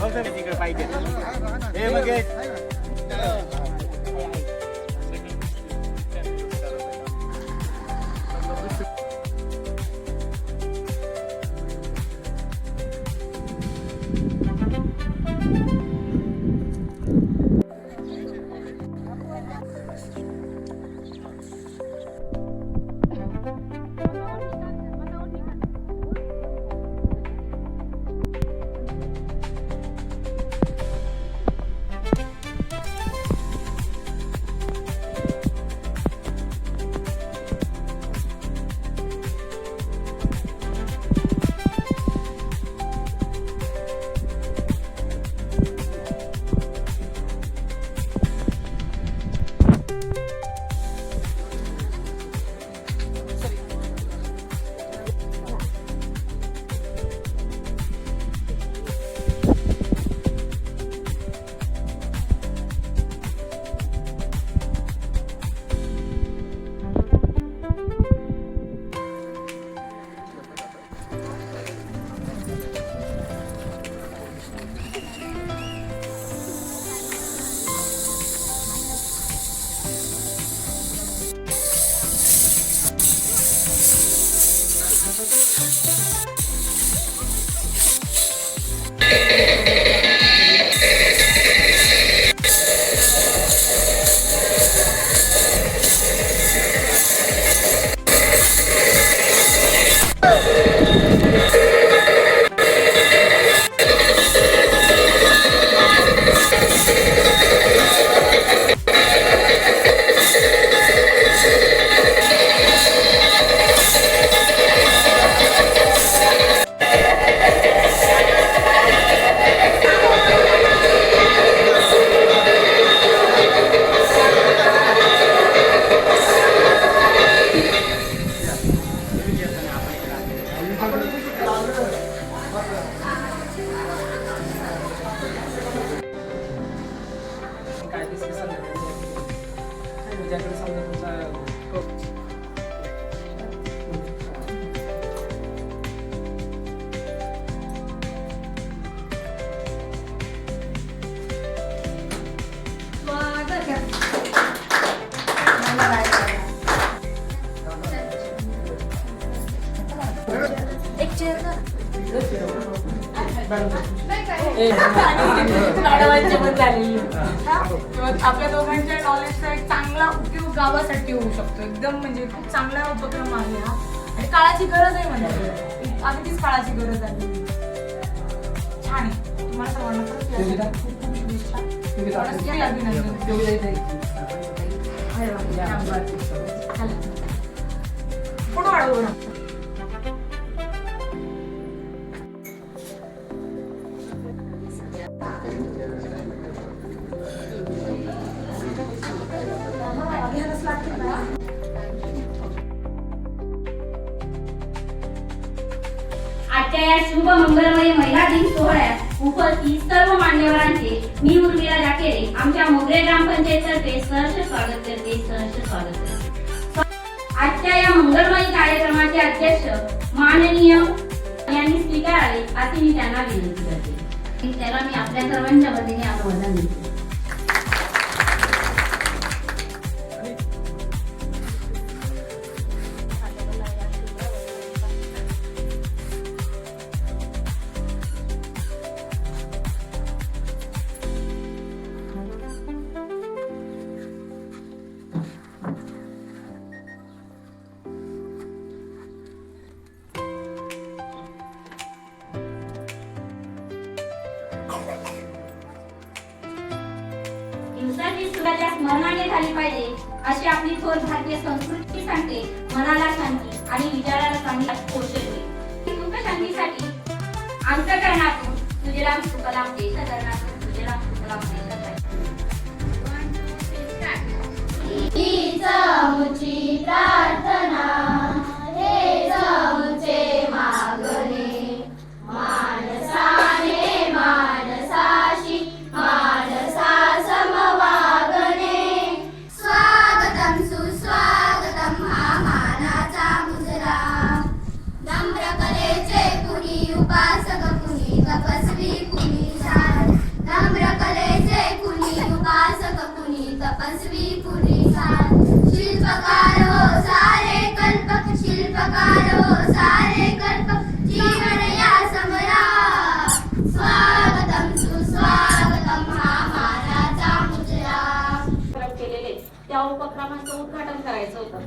तिकडे पाहिजे हे मग आपल्या दोघांच्या नॉलेजचा एक चांगला उपयोग गावासाठी होऊ शकतो. एकदम म्हणजे खूप चांगला उपक्रम आहे हा आणि काळाची गरज आहे म्हणजे अगदीच काळाची गरज आहे. छान आहे. तुम्हाला सर्वांना खूप खूप शुभेच्छा. अभिनंदन. पुढे वाढवू. आजच्या या शुभ मंगलमय महिला दिन सोहळ्यात उपस्थित सर्व मान्यवरांचे मी उर्मिला जाकेरे आमच्या मोगरे ग्रामपंचायत तर्फे सहर्ष स्वागत करते. आजच्या या मंगलमय कार्यक्रमाचे अध्यक्ष माननीय यांनी स्वीकारावे असे मी त्यांना विनंती करते. त्याला मी आपल्या सर्वांच्या वतीने अभिवादन देते. हिंसाची सुरुवात स्मरणाने झाली पाहिजे अशी आपली थोर भारतीय संस्कृती सांगते. मनाला शांती आणि विचाराला चांगली पोषक होईल. सुख शांतीसाठी अंतःकरणातून तुझेराम सुखलाम देश धरणातून तुझेराम सुखलाम देश प्रार्थना हे जाऊचे मागणे मानसाने मानसाशी मानसा समवागणे. स्वागतम सुस्वागतम हा मानाचा मुजरा. नम्र कलेचे कुणी उपासक कुणी तपस्वी कुणी करायचं होतं.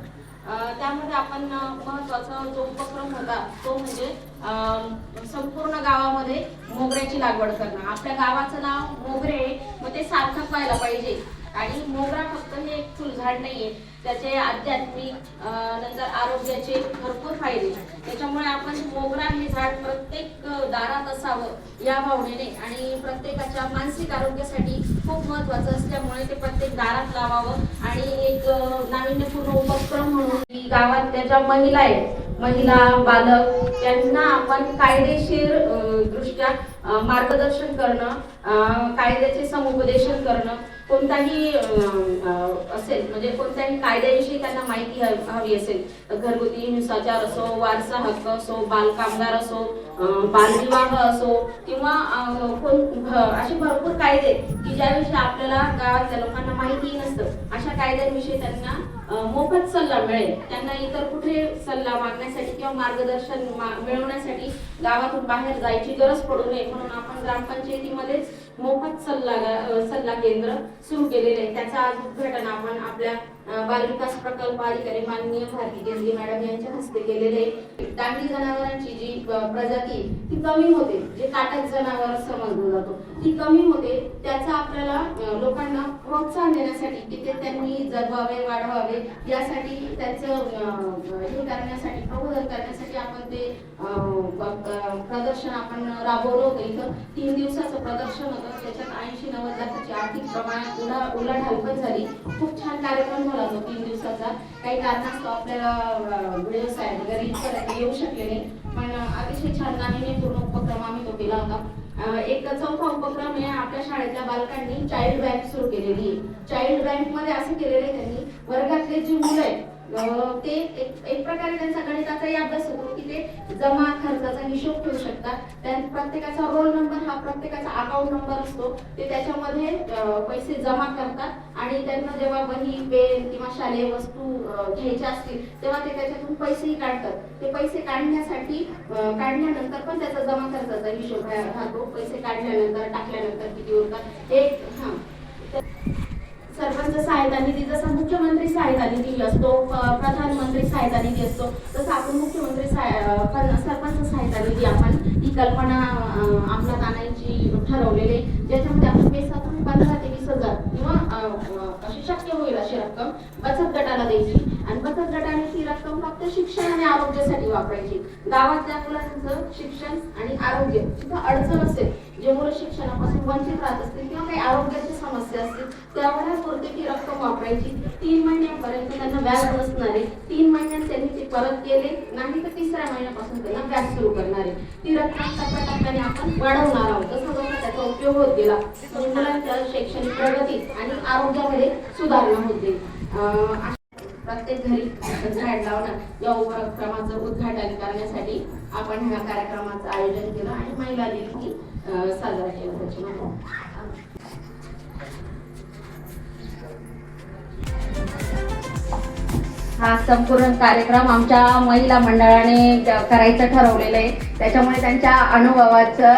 त्यामध्ये आपण महत्त्वाचा जो उपक्रम होता तो म्हणजे संपूर्ण गावामध्ये मोगऱ्याची लागवड करणं. आपल्या गावाचं नाव मोगरे आहे, मग ते सार्थक व्हायला पाहिजे. आणि मोगरा फक्त हे एक फुलझाड नाहीये, त्याचे आध्यात्मिक नंतर आरोग्याचे भरपूर फायदे. त्याच्यामुळे आपण मोगरा हे झाड प्रत्येक दारात असावं या भावनेने आणि प्रत्येकाच्या मानसिक आरोग्यासाठी खूप महत्त्वाचं असल्यामुळे ते प्रत्येक दारात लावावं. आणि एक नाविन्यपूर्ण उपक्रम म्हणून गावातल्या ज्या महिला आहेत, महिला बालक यांना आपण कायदेशीर दृष्ट्या मार्गदर्शन करणं, कायद्याचे समुपदेशन करणं, कोणताही असेल म्हणजे कोणत्याही कायद्याविषयी त्यांना माहिती हवी असेल, घरगुती हिंसाचार असो, वारसा हक्क असो, बालकामगार असो, बालविवाह असो किंवा असे भरपूर कायदे की ज्याविषयी आपल्याला गावातल्या लोकांना माहिती नसतं, अशा कायद्यांविषयी त्यांना मोफत सल्ला मिळेल. त्यांना इतर कुठे सल्ला मागण्यासाठी किंवा मार्गदर्शन मिळवण्यासाठी गावातून बाहेर जायची गरज पडू नये म्हणून आपण ग्रामपंचायतीमध्येच मोफत सल्ला केंद्र सुरू केलेले आहे. त्याचं आज उद्घाटन आपण आपल्या बालविकास प्रकल्प अधिकारी माननीय भारती केंद्रे मॅडम यांच्या हस्ते केलेले आहे. डांगी जनावरांची जी प्रजाती ती कमी होते, जे काटक जनावर समजलं जातो ती कमी होते, त्याचा आपल्याला लोकांना प्रोत्साहन देण्यासाठी की ते त्यांनी जगवावे, वाढवावे यासाठी त्यांचं हे करण्यासाठी प्रबोधन करण्यासाठी आपण ते प्रदर्शन आपण राबवलं होतं. इथं 3 दिवसाचं प्रदर्शन होतं, त्याच्यात 80-90 लाखाची आर्थिक प्रमाणात उलाढाल पण झाली. खूप छान कार्यक्रम झाला तो 3 दिवसाचा. काही कारणास्तव आपल्याला व्हिडिओ वगैरे इथपर्यंत येऊ शकले नाही, पण अतिशय छान नाविन्यपूर्ण उपक्रम आम्ही तो केला होता. एक चौथा उपक्रम आहे, आपल्या शाळेतल्या बालकांनी चाइल्ड बँक सुरू केलेली आहे. चाइल्ड बँक मध्ये असं केलेलं आहे त्यांनी, वर्गातले जी मुलं आहेत ते एक प्रकारे त्यांचा गणिताचाही अभ्यास होतो की ते जमा खर्चाचा हिशोब ठेवू शकतात. प्रत्येकाचा रोल नंबर हा प्रत्येकाचा अकाउंट नंबर असतो, ते त्याच्यामध्ये पैसे जमा करतात आणि त्यांना जेव्हा वही, पेन किंवा शालेय वस्तू घ्यायच्या असतील तेव्हा ते त्याच्यातून पैसेही काढतात. ते पैसे काढल्यानंतर पण त्याचा जमा खर्चाचा हिशोब राहतो. पैसे काढल्यानंतर, टाकल्यानंतर किती उरतात. सरपंच सहायता निधी जसा मुख्यमंत्री सहायता निधी असतो, प्रधानमंत्री सहायता निधी असतो, तसं आपण मुख्यमंत्री सरपंच सहायता निधी आपण ही कल्पना अंमलात आणायची ठरवलेली, ज्याच्यामध्ये आपण पेसातून 15 ते 20 हजार किंवा अशी शक्य होईल अशी रक्कम बचत गटाला द्यायची आणि बचत गटाने ती रक्कम फक्त शिक्षण आणि आरोग्यासाठी वापरायची. गावातल्या मुलांचं शिक्षण आणि आरोग्य जिथं अडचण असेल, जे मुलं शिक्षणापासून वंचित राहत असतील किंवा काही आरोग्याची समस्या असतील त्यावरती ती रक्कम वापरायची. 3 महिन्यांपर्यंत त्यांना व्याज बसणार आहे. 3 महिन्यात त्यांनी ते परत केले नाही तर 3ऱ्या महिन्यापासून त्यांना व्याज सुरू करणार आहे. ती रक्कम टप्प्याटप्प्याने आपण वाढवणार आहोत. जसं त्याचा उपयोग होत गेला मुलांच्या शैक्षणिक प्रगती आणि आरोग्यामध्ये सुधारणा होते. प्रत्येक घरी झाड लावणं या उपक्रमाचं उद्घाटन करण्यासाठी आपण ह्या कार्यक्रमाचं आयोजन केलं आणि महिला दिन साजरा केला. त्याच्यामध्ये हा संपूर्ण कार्यक्रम आमच्या महिला मंडळाने करायचं ठरवलेलं आहे. त्याच्यामुळे त्यांच्या अनुभवाचं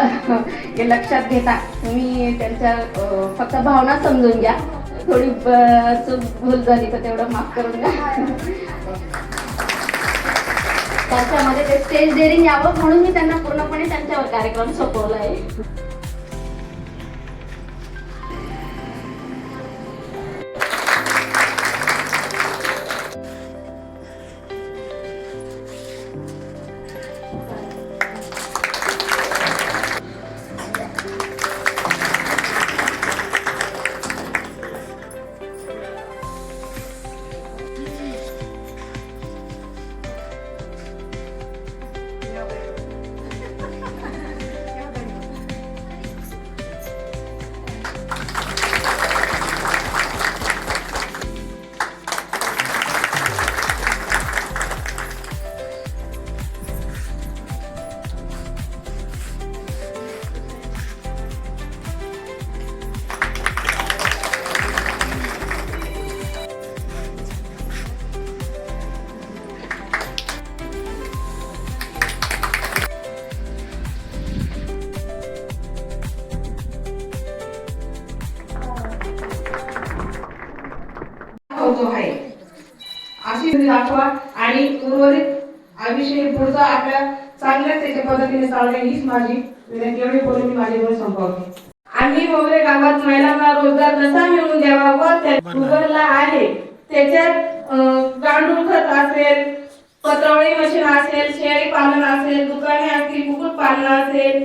हे लक्षात घेता तुम्ही त्यांच्या फक्त भावना समजून घ्या. थोडी भूल झाली तर तेवढं माफ करून घ्या. त्याच्यामध्ये ते स्टेज डेअरिंग यावं म्हणून मी त्यांना पूर्णपणे त्यांच्यावर कार्यक्रम सोपवला आहे. जो आहे अशी दाखवा आणि उर्वरित आयुष्य पुढचं आपल्या चांगल्याच त्याच्या पद्धतीने चालणे हीच माझी विनंती. एवढी बोलून मी माझे बोल संपवते. आम्ही मोगरे गावात महिलांना रोजगार कसा मिळवून द्यावा व त्या उघडला आहे. त्याच्यात गांडूळ खत असेल, पत्रवळी मशीन असेल, शेळी पालन असेल, दुकाने असतील, कुक्कुट पालन असेल,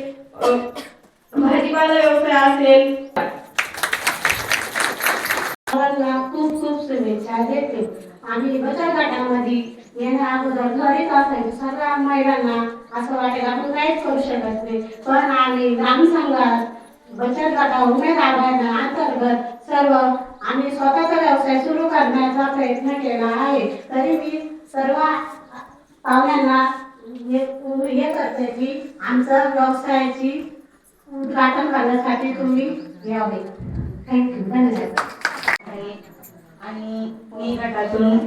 भाजीपाला व्यवसाय असेल. खूप खूप शुभेच्छा देते. आम्ही बचत गटामध्ये येण्या अगोदर घरीच असायचो. सर्व महिलांना असं वाटेल आपण काहीच करू शकत नाही, पण आम्ही ग्रामसंघात बचत गटा उमेद आधार अंतर्गत सर्व आम्ही स्वतःचा व्यवसाय सुरू करण्याचा प्रयत्न केला आहे. तरी मी सर्व पाहुण्यांना हे करते की आमच्या व्यवसायाची उद्घाटन करण्यासाठी तुम्ही यावे. थँक्यू, धन्यवाद. आणि मी गटातून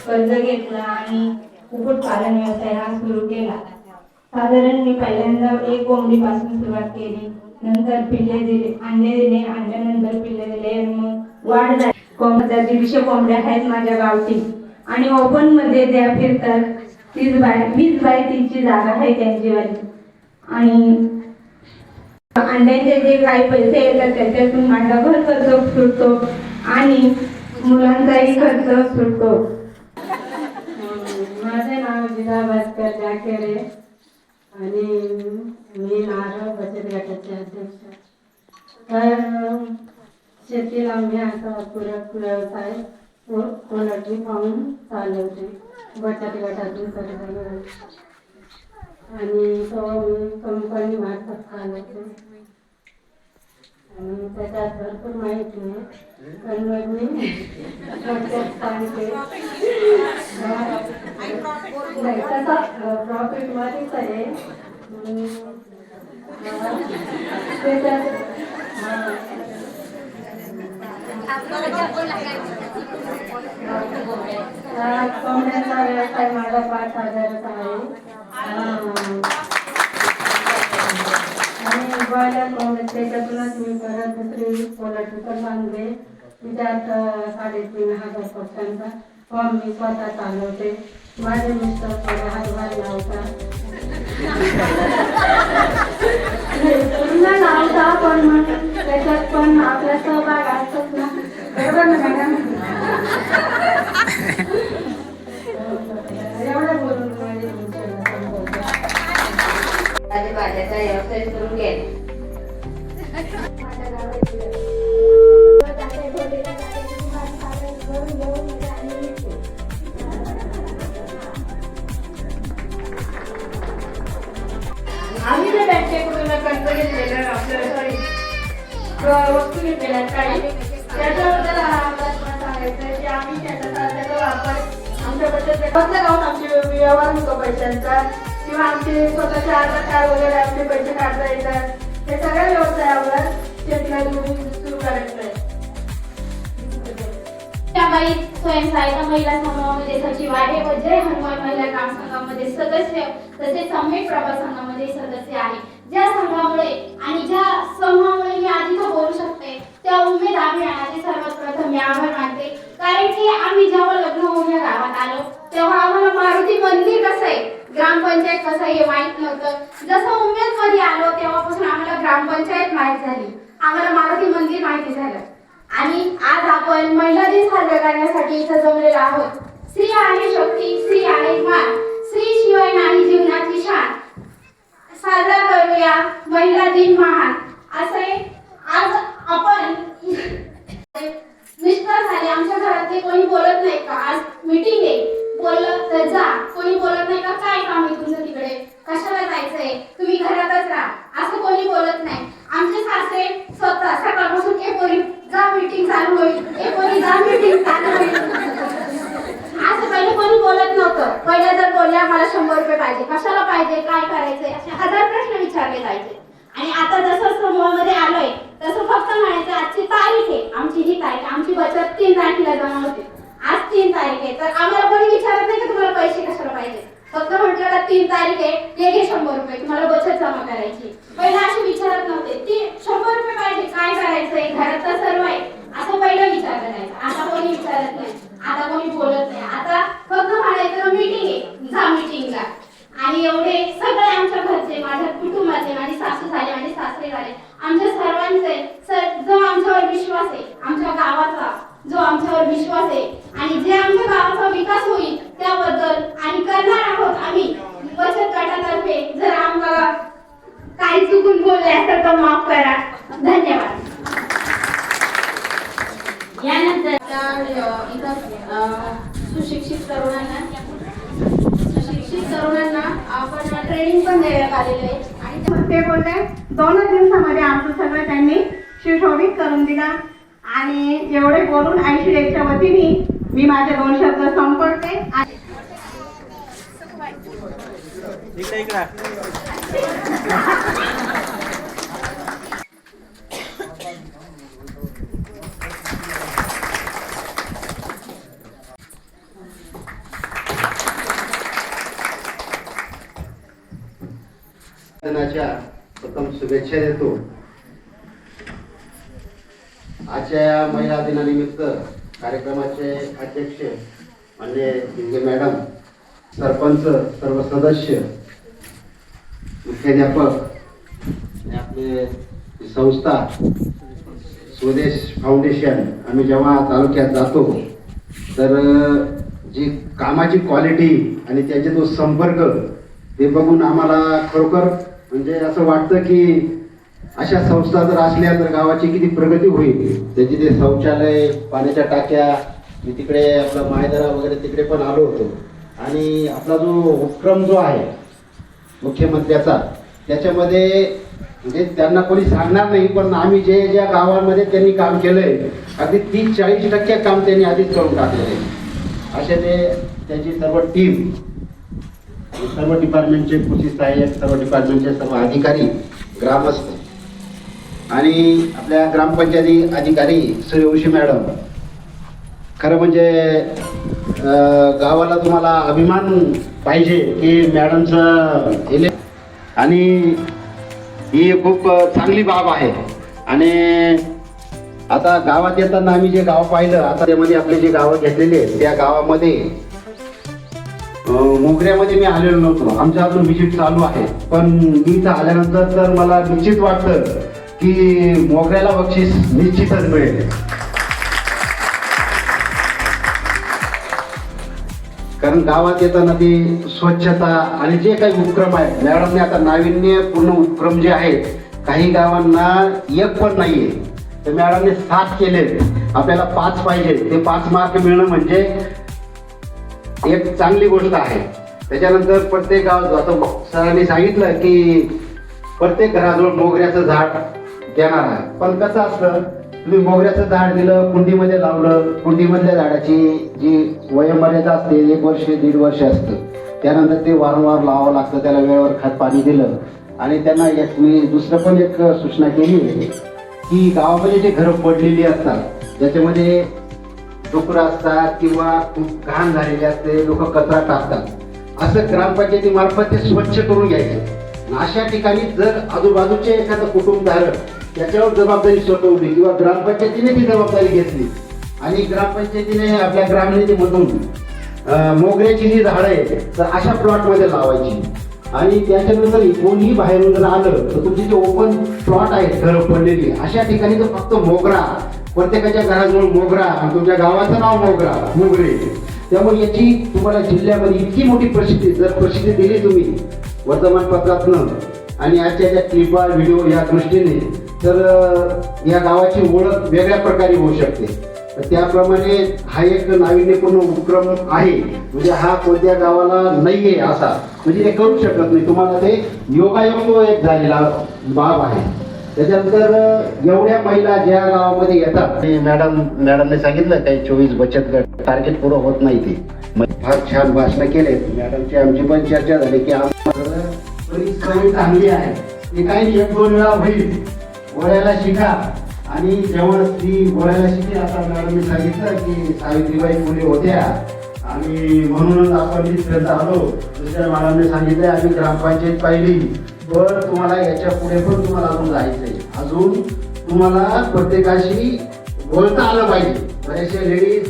कर्ज घेतलं आणि कुक्कुटपालन व्यवसाय हा सुरू केला. साधारण मी पहिल्यांदा एक कोंबडीपासून सुरुवात केली, नंतर पिल्ले दिले, अंडे दिले, अंड्यानंतर पिल्ले दिले आणि मग वाढ झाली. कोंबड्या 150 कोंबड्या आहेत माझ्या गावठी आणि ओपन मध्ये त्या फिरतात. 20 बाय 30ची जागा आहे त्यांची वाली. आणि अंड्यांचे जे काही पैसे येतात त्याच्यातून माझा घर खर्च सुटतो आणि मुलांचाही खर्च सुटतो. माझे नाव जिजा भास्कर जाकेरे आणि मी नारळ बचत गटाचे अध्यक्ष. तर शेतीला मी असा पूरक व्यवसाय पोल्ट्री फार्म चालवते बचत गटातून कर्ज घेऊन आणि तो मी कंपनी मार्फत चालवते आणि त्याच्यात भरपूर माहिती आहे, पण मग मी थोडक्यात सांगते. तसा प्रॉफिट मध्येच आहे. त्याच्यात कोंबड्यांचा व्यवसाय माझा 5,000चा आहे आणि ब्रॉयलर कोंबड्या त्याच्यातूनच मी परत दुसरी पोल्ट्री पण बांधले. तिच्यात 3,500 पक्ष्यांचा फॉर्म मी स्वतः चालवते. माझे मिस्टर थोडे हातभार लावतात, पूर्ण लावता, पण मग त्याच्यात पण आपला सहभाग असतोच ना, बरोबर ना मॅडम? एवढं बोलून माझे भाज्याचा व्यवसाय सुरू केला. आम्ही जर बँकेकडून कर्ज घेतलेलं आपल्याला वस्तू घेतलेल्या काही त्याच्याबद्दल आम्हाला सांगायचं की आम्ही त्याचा वापर आमच्या बचत गटातल्या गावात आमचे व्यवहार होतो पैशांचा किंवा आमचे स्वतःचे आधार कार्ड वगैरे आमचे पैसे काढता येतात. हे सगळ्या व्यवसायावर शेतीला सुरू करायचं आहे. त्याबाई स्वयंसहायता महिला समूहामध्ये सचिव आहे व जय हनुमान महिला काम संघामध्ये सदस्य तसेच सम्यक प्रभा संघामध्ये सदस्य आहे. ज्या संघामुळे आणि ज्या समूहामुळे मी आधी तो बोलू शकते त्या उमेद अभियानाचे सर्वात प्रथम मी आभार मानते. कारण की आम्ही जेव्हा लग्न होऊन या गावात आलो तेव्हा आम्हाला मारुती मंदिर कसं आहे, ग्रामपंचायत कसं आहे हे माहित नव्हतं. जसं उमेद मध्ये आलो तेव्हापासून आम्हाला ग्रामपंचायत माहित झाली, आम्हाला मारुती मंदिर माहिती झालं आणि आज आपण महिला दिन साजरा करण्यासाठी इथं जमलेलो आहोत. स्त्री आहे शक्ती, स्त्री आहे मान, स्त्री शिवाय नाही जीवनाची शान. साजरा करूया महिला दिन महान असे. आज आपण मिस्टर झाले, आमच्या घरातले कोणी बोलत नाही का आज मीटिंग आहे, बोललं तर जा. कोणी बोलत नाही का काय काम आहे तुमचं तिकडे, कशाला जायचंय, तुम्ही घरातच राहा, असं कोणी बोलत नाही. आमचे सासरे स्वतः सकाळपासून ए पोरी जा मीटिंग चालू होईल, ए पोरी जा मीटिंग चालू होईल, असं पहिले कोणी बोलत नव्हतं. पहिल्या जर बोलल्या मला 100 रुपये पाहिजे, कशाला पाहिजे, काय करायचंय, असे 1000 प्रश्न विचारले जायचे. आणि आता जसं समूहामध्ये आलोय तसं फक्त म्हणायचं आजची तारीख आहे, आमची ही तारीख, आमची बचत 3 तारखेला जमा होते, आज 3 तारीख आहे. तर आम्हाला कोणी विचारत नाही की तुम्हाला पैसे कशाला पाहिजे, फक्त म्हटलं का 3 तारीख आहे, हे घे 100 रुपये, तुम्हाला बचत जमा करायची. पहिला असे विचारत नव्हते, ती 100 रुपये पाहिजे, काय करायचंय, घरात तर सर्व आहे, असं पहिलं विचारलं जायचं. आता कोणी विचारत नाही, आता कोणी बोलत नाही. आता फक्त सुशिक्षित तरुणांना आपण ट्रेनिंग पण देण्यात आलेलं आहे आणि ते बोलले 2 दिवसामध्ये आमचं सगळं त्यांनी सुशोभित करून दिलं. आणि एवढे बोलून आयसीएच्या वतीने मी माझे 2 शब्द संपवते. इकडे दिनाच्या प्रथम शुभेच्छा देतो. आजच्या या महिला दिनानिमित्त कार्यक्रमाचे अध्यक्ष म्हणजे हिंगे मॅडम, सरपंच, सर्व सदस्य, मुख्याध्यापक आणि आपले संस्था स्वदेश फाउंडेशन, आम्ही जेव्हा तालुक्यात जातो तर जी कामाची क्वालिटी आणि त्याचे तो संपर्क ते बघून आम्हाला खरोखर म्हणजे असं वाटतं की अशा संस्था जर असल्या तर गावाची किती प्रगती होईल. त्याची ते शौचालय, पाण्याच्या टाक्या, मी तिकडे आपला मायदरा वगैरे तिकडे पण आलो होतो. आणि आपला जो उपक्रम जो आहे मुख्यमंत्र्याचा, त्याच्यामध्ये म्हणजे त्यांना कोणी सांगणार नाही, पण आम्ही ज्या गावामध्ये त्यांनी काम केलंय अगदी 30-40% काम त्यांनी आधीच करून टाकलेलं आहे. असे त्याची सर्व टीम, सर्व डिपार्टमेंटचे कृषी सहाय्यक, सर्व डिपार्टमेंटचे सर्व अधिकारी, ग्रामस्थ आणि आपल्या ग्रामपंचायती अधिकारी सूर्यवंशी मॅडम, खरं म्हणजे गावाला तुम्हाला अभिमान पाहिजे की मॅडमचं आणि ही खूप चांगली बाब आहे. आणि आता गावात येताना आम्ही जे गाव पाहिलं, आता त्यामध्ये आपले जे गावं घेतलेली आहेत त्या गावामध्ये मोगऱ्यामध्ये मी आलेलो नव्हतो. आमच्या अजून व्हिजिट चालू आहे, पण मी इथं आल्यानंतर तर मला निश्चित वाटतं की मोगऱ्याला बक्षीस निश्चितच मिळेल. कारण गावात येताना ती स्वच्छता आणि जे काही उपक्रम आहेत, मॅडमने आता नाविन्यपूर्ण उपक्रम जे आहेत, काही गावांना 1 पण नाहीये, तर मॅडमने 7 केले. आपल्याला 5 पाहिजे, ते 5 मार्क मिळणं म्हणजे एक चांगली गोष्ट आहे. त्याच्यानंतर प्रत्येक गाव, आता सरांनी सांगितलं की प्रत्येक घराजवळ मोगऱ्याचं झाड देणार आहे. पण कसं असतं, तुम्ही मोगऱ्याचं झाड दिलं, कुंडीमध्ये लावलं, कुंडीमधल्या झाडाची जी वयोमर्यादा असते 1 वर्ष 1.5 वर्ष असतं, त्यानंतर ते वारंवार लावावं लागतं, त्याला वेळेवर खत पाणी दिलं. आणि त्यांना मी दुसरं पण एक सूचना केली आहे की गावामध्ये जे घरं पडलेली असतात, ज्याच्यामध्ये डुकरं असतात किंवा खूप घाण झालेली असते, लोक कचरा टाकतात, असं ग्रामपंचायतीमार्फत ते स्वच्छ करून घ्यायचं. अशा ठिकाणी जर आजूबाजूचे एखादं कुटुंबधारक त्याच्यावर जबाबदारी सोपवली किंवा ग्रामपंचायतीने ती जबाबदारी घेतली आणि ग्रामपंचायतीने आपल्या ग्रामनिधीमधून मोगऱ्याची जी झाडं आहेत तर अशा प्लॉटमध्ये लावायची. आणि त्याच्यानंतर कोणीही बाहेरून जर आलं तर तुमची जे ओपन प्लॉट आहेत घरं पडलेली, अशा ठिकाणी तर फक्त मोगरा, प्रत्येकाच्या घराजवळ मोगरा आणि तुमच्या गावाचं नाव मोगरे. त्यामुळे याची तुम्हाला जिल्ह्यामध्ये इतकी मोठी प्रसिद्धी, जर प्रसिद्धी दिली तुम्ही वर्तमानपत्रातनं आणि आजच्या ज्या क्लिपा व्हिडिओ या दृष्टीने, तर या गावाची ओळख वेगळ्या प्रकारे होऊ शकते. त्याप्रमाणे हा एक नाविन्यपूर्ण उपक्रम आहे. म्हणजे हा कोणत्या गावाला नाहीये असा, म्हणजे ते करू शकत नाही. तुम्हाला ते योगायोग तो एक झालेला बाब आहे. त्याच्यानंतर एवढ्या महिला ज्या गावामध्ये येतात, मॅडमने सांगितलं काही 24 बचत गट टार्गेट पुरं होत नाही. ते फार छान भाषण केले मॅडमची. आमची पण चर्चा झाली की आम्हाला सवय चांगली आहे, ते काही 1-2 वेळा होईल, बोलायला शिका. आणि जेव्हा ती बोलायला शिकली, आता मॅडमने सांगितलं की सावित्रीबाई फुले होत्या आणि म्हणूनच आपण इथपर्यंत आलो. दुसऱ्या मॅडमने सांगितलं आम्ही ग्रामपंचायत पाहिली, पण तुम्हाला याच्या पुढे पण तुम्हाला अजून जायचंय, अजून तुम्हाला प्रत्येकाशी बोलता आलं पाहिजे. बऱ्याचशा लेडीज